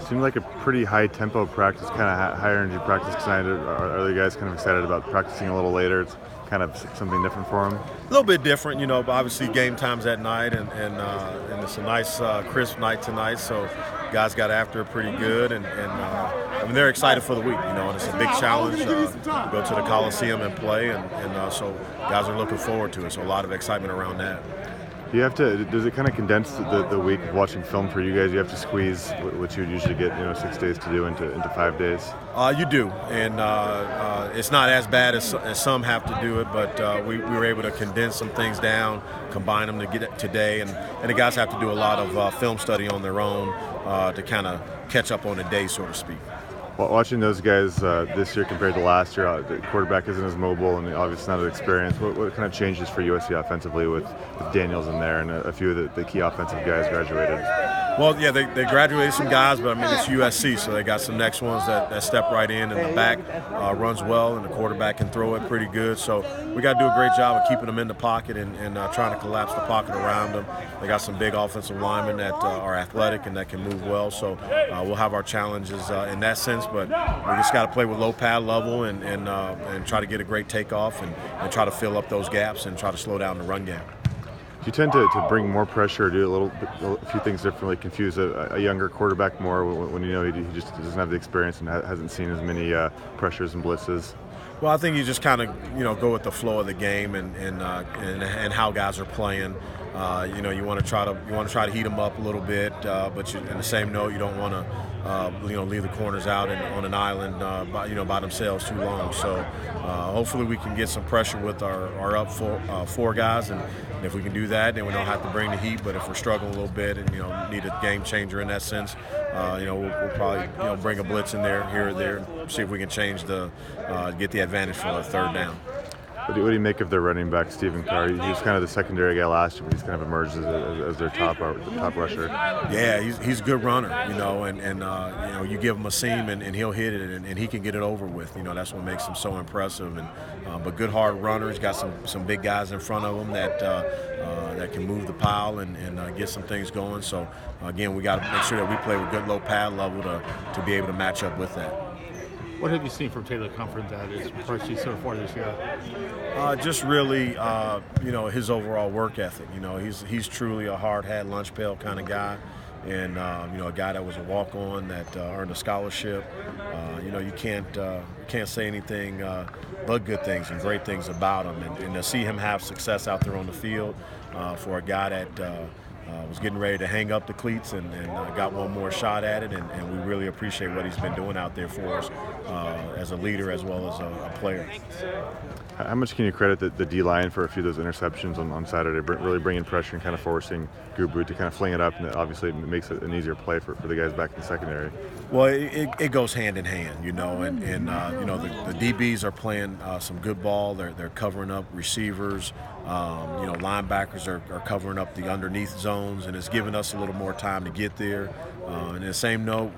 Seemed like a pretty high tempo practice, kind of high energy practice tonight. Are the guys kind of excited about practicing a little later? It's kind of something different for them. A little bit different, but obviously game time's at night, and it's a nice crisp night tonight. So guys got after it pretty good, and I mean they're excited for the week, and it's a big challenge. Go to the Coliseum and play, and so guys are looking forward to it. So a lot of excitement around that. You have to. Does it kind of condense the week of watching film for you guys? You have to squeeze what you would usually get, 6 days to do into 5 days. You do, and it's not as bad as some have to do it, but we were able to condense some things down, combine them to get it today, and the guys have to do a lot of film study on their own to kind of catch up on the day, so to speak. Well, watching those guys this year compared to last year, the quarterback isn't as mobile and obviously not as experienced. What kind of changes for USC offensively with Daniels in there and a few of the key offensive guys graduated? Well, yeah, they graduated some guys, but I mean it's USC, so they got some next ones that step right in, and the back runs well, and the quarterback can throw it pretty good. So we got to do a great job of keeping them in the pocket and trying to collapse the pocket around them. They got some big offensive linemen that are athletic and that can move well. So we'll have our challenges in that sense, but we just got to play with low pad level and try to get a great takeoff and try to fill up those gaps and try to slow down the run game. Do you tend to bring more pressure, or do a few things differently, confuse a younger quarterback more when he just doesn't have the experience and hasn't seen as many pressures and blitzes? Well, I think you just kind of go with the flow of the game and how guys are playing. You want to try to heat them up a little bit, but in the same note, you don't want to leave the corners out on an island by themselves too long. So hopefully we can get some pressure with our up four guys, and if we can do that, then we don't have to bring the heat. But if we're struggling a little bit and need a game changer in that sense, we'll probably bring a blitz in there here or there and see if we can get the advantage for a third down. What do you make of their running back, Stephen Carr? He was kind of the secondary guy last year, but he's kind of emerged as their top rusher. Yeah, he's a good runner, and you give him a seam and he'll hit it, and he can get it over with. That's what makes him so impressive. But good hard runner. He's got some big guys in front of him that can move the pile and get some things going. So again, we got to make sure that we play with good low pad level to be able to match up with that. What have you seen from Taylor Comfort that is impressed so far this year? Just really, his overall work ethic. He's truly a hard hat, lunch pail kind of guy, and a guy that was a walk-on that earned a scholarship. You can't say anything but good things and great things about him, and to see him have success out there on the field for a guy that was getting ready to hang up the cleats and got one more shot at it, and we really appreciate what he's been doing out there for us as a leader as well as a player. How much can you credit the D-line for a few of those interceptions on Saturday, really bringing pressure and kind of forcing Gubu to kind of fling it up, and obviously it makes it an easier play for the guys back in the secondary? Well, it goes hand in hand, and the DBs are playing some good ball. They're covering up receivers. Linebackers are covering up the underneath zones, and it's giving us a little more time to get there. And in the same note,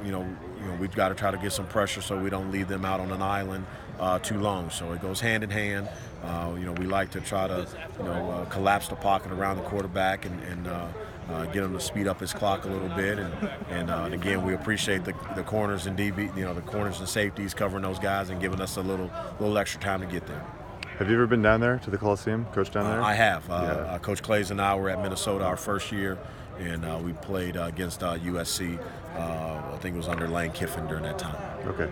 we've got to try to get some pressure so we don't leave them out on an island too long. So it goes hand in hand. We like to try to collapse the pocket around the quarterback and get him to speed up his clock a little bit. And again, we appreciate the corners and DB, the corners and safeties covering those guys and giving us a little extra time to get there. Have you ever been down there to the Coliseum, Coach, down there? I have. Coach Clays and I were at Minnesota our first year, and we played against USC. I think it was under Lane Kiffin during that time. Okay.